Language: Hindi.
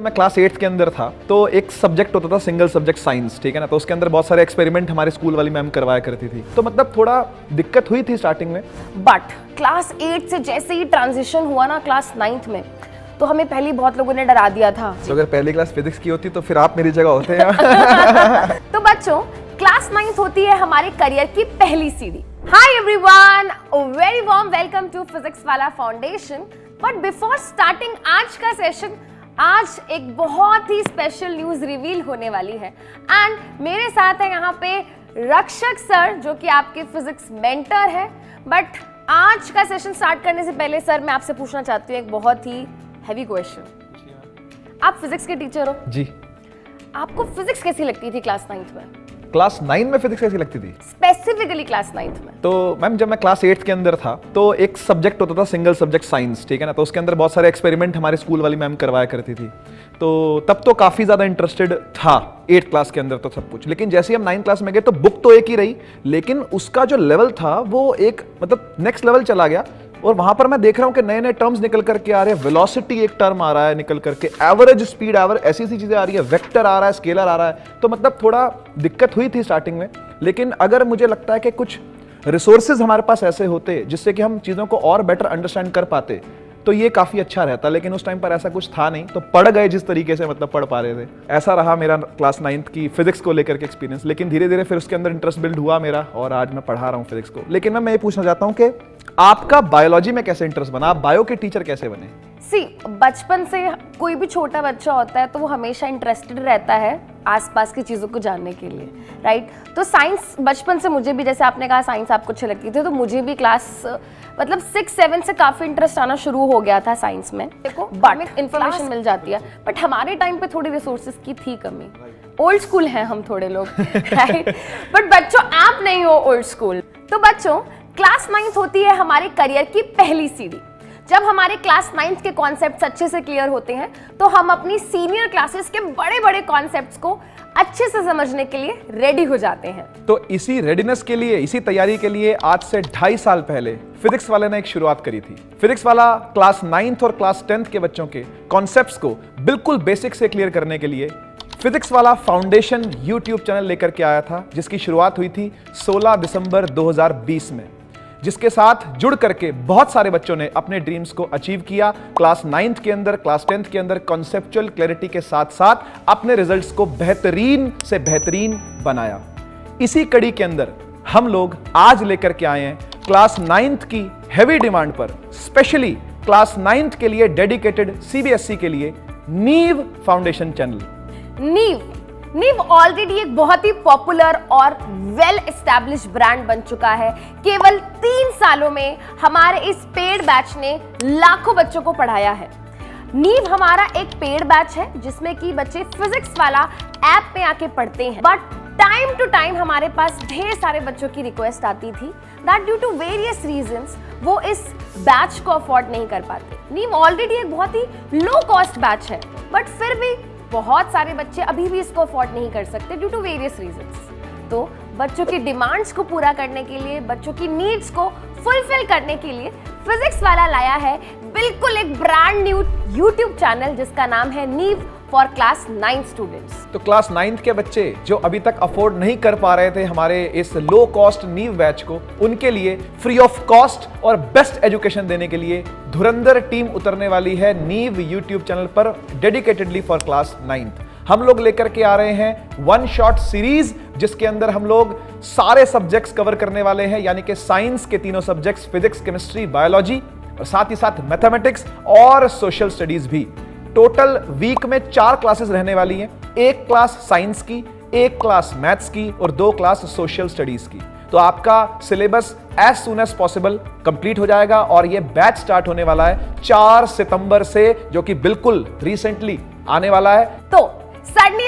जब मैं क्लास 8 के अंदर था तो एक सब्जेक्ट होता था सिंगल सब्जेक्ट साइंस, ठीक है ना। तो उसके अंदर बहुत सारे एक्सपेरिमेंट हमारे स्कूल वाली मैम करवाया करती थी, तो मतलब थोड़ा दिक्कत हुई थी स्टार्टिंग में। बट क्लास 8 से जैसे ही ट्रांजिशन हुआ ना क्लास 9th में, तो हमें पहले बहुत लोगों ने डरा दिया था। तो अगर पहली क्लास फिजिक्स की होती तो फिर आप मेरी जगह होते हैं। तो बच्चों, क्लास 9th होती है हमारे करियर की पहली सीढ़ी। Hi everyone, very warm welcome to physics वाला फाउंडेशन। बट बिफोर स्टार्टिंग आज का सेशन, आज एक बहुत ही स्पेशल न्यूज रिवील होने वाली है एंड मेरे साथ है यहाँ पे रक्षक सर, जो कि आपके फिजिक्स मेंटर है। बट आज का सेशन स्टार्ट करने से पहले सर, मैं आपसे पूछना चाहती हूँ एक बहुत ही हैवी क्वेश्चन। आप फिजिक्स के टीचर हो जी। आपको फिजिक्स कैसी लगती थी क्लास 9th में? क्लास 9 में फिजिक्स कैसी लगती थी? स्पेसिफिकली क्लास 9th में। तो मैम जब मैं क्लास 8 के अंदर था तो एक सब्जेक्ट होता था सिंगल सब्जेक्ट साइंस, ठीक है ना। तो उसके अंदर बहुत सारे एक्सपेरिमेंट हमारे स्कूल वाली मैम करवाया करती थी, तो तब तो काफी ज्यादा इंटरेस्टेड था 8 क्लास के अंदर तो सब कुछ। लेकिन जैसे ही हम 9 क्लास में गए तो बुक तो एक ही रही, लेकिन उसका जो लेवल था वो एक मतलब नेक्स्ट लेवल चला गया। और वहां पर मैं देख रहा हूं कि नए नए टर्म्स निकल करके आ रहे हैं। वेलोसिटी एक टर्म आ रहा है निकल करके, एवरेज स्पीड, ऐसी ऐसी चीजें आ रही है, वेक्टर आ रहा है, स्केलर आ रहा है। तो मतलब थोड़ा दिक्कत हुई थी स्टार्टिंग में, लेकिन अगर मुझे लगता है कि कुछ रिसोर्सेज हमारे पास ऐसे होते जिससे कि हम चीजों को और बेटर अंडरस्टैंड कर पाते तो ये काफी अच्छा रहता। लेकिन उस टाइम पर ऐसा कुछ था नहीं, तो पढ़ गए जिस तरीके से मतलब पढ़ पा रहे थे। ऐसा रहा मेरा क्लास 9th की फिजिक्स को लेकर के एक्सपीरियंस। लेकिन धीरे धीरे फिर उसके अंदर इंटरेस्ट बिल्ड हुआ मेरा और आज मैं पढ़ा रहा हूँ फिजिक्स को। लेकिन मैं ये पूछना चाहता हूँ कि आपका बायोलॉजी में कैसे इंटरेस्ट बना? आप बायो के टीचर कैसे बने? बचपन से कोई भी छोटा बच्चा होता है तो वो हमेशा इंटरेस्टेड रहता है आसपास की चीज़ों को जानने के लिए, राइट। तो साइंस बचपन से मुझे भी, जैसे आपने कहा साइंस आपको अच्छी लगती थी, तो मुझे भी क्लास मतलब 6-7 से काफ़ी इंटरेस्ट आना शुरू हो गया था साइंस में। देखो, बट इन्फॉर्मेशन मिल जाती है, बट हमारे टाइम पे थोड़ी रिसोर्सेज की थी कमी। ओल्ड स्कूल हैं हम थोड़े लोग, राइट। बट बच्चों, आप नहीं हो ओल्ड स्कूल। तो बच्चों, क्लास 9th होती है हमारे करियर की पहली सीढ़ी। जब हमारे क्लास 9th के कॉन्सेप्ट्स अच्छे से क्लियर होते हैं तो हम अपनी सीनियर क्लासेस के बड़े बड़े कॉन्सेप्ट्स को अच्छे से समझने के लिए रेडी हो जाते हैं। तो इसी रेडीनेस के लिए, इसी तैयारी के लिए आज से 2.5 साल पहले फिजिक्स वाले ने एक शुरुआत करी थी। फिजिक्स वाला क्लास 9th और क्लास 10th के बच्चों के कॉन्सेप्ट्स को बिल्कुल बेसिक से क्लियर करने के लिए फिजिक्स वाला फाउंडेशन यूट्यूब चैनल लेकर के आया था, जिसकी शुरुआत हुई थी 16 दिसंबर 2020 में, जिसके साथ जुड़ करके बहुत सारे बच्चों ने अपने ड्रीम्स को अचीव किया। क्लास 9th के अंदर, क्लास 10th के अंदर कॉन्सेप्चुअल क्लैरिटी के साथ साथ अपने रिजल्ट्स को बेहतरीन से बेहतरीन बनाया। इसी कड़ी के अंदर हम लोग आज लेकर के आए हैं क्लास 9th की हेवी डिमांड पर स्पेशली क्लास 9th के लिए डेडिकेटेड CBSE के लिए नीव फाउंडेशन चैनल। नीव ऑलरेडी एक बहुत ही पॉपुलर और वेल एस्टैब्लिश्ड ब्रांड बन चुका है। केवल 3 सालों में हमारे इस पेड बैच ने लाखों बच्चों को पढ़ाया है। नीव हमारा एक पेड बैच है जिसमें कि बच्चे फिजिक्स वाला ऐप पे आके पढ़ते हैं। बट टाइम टू टाइम हमारे पास ढेर सारे बच्चों की रिक्वेस्ट आती थी that due to various reasons वो इस बैच को अफोर्ड नहीं कर पाते। नीव ऑलरेडी एक बहुत ही लो कॉस्ट बैच है, बट फिर भी बहुत सारे बच्चे अभी भी इसको अफोर्ड नहीं कर सकते ड्यू टू वेरियस रीजंस। तो बच्चों की डिमांड्स को पूरा करने के लिए, बच्चों की नीड्स को फुलफिल करने के लिए फिजिक्स वाला लाया है बिल्कुल एक ब्रांड न्यू यूट्यूब चैनल जिसका नाम है नीव फॉर क्लास 9 स्टूडेंट्स। तो क्लास 9th के बच्चे जो अभी तक अफोर्ड नहीं कर पा रहे थे हमारे इस लो कॉस्ट नीव बैच को, उनके लिए फ्री ऑफ कॉस्ट और बेस्ट एजुकेशन देने के लिए धुरंधर टीम उतरने वाली है नीव यूट्यूब चैनल पर डेडिकेटेडली फॉर क्लास 9th। हम लोग लेकर के आ रहे हैं 1 शॉट सीरीज, जिसके अंदर हम लोग सारे सब्जेक्ट्स कवर करने वाले हैं, यानी कि साइंस के तीनों सब्जेक्ट्स फिजिक्स, केमिस्ट्री, बायोलॉजी और साथ ही साथ मैथमेटिक्स और सोशल स्टडीज भी। टोटल वीक में 4 क्लासेस रहने वाली हैं, 1 क्लास साइंस की, 1 क्लास मैथ्स की और 2 क्लास सोशल स्टडीज की। तो आपका syllabus as soon as possible complete हो जाएगा और यह बैच स्टार्ट होने वाला है 4 सितंबर से, जो कि बिल्कुल रिसेंटली आने वाला है। तो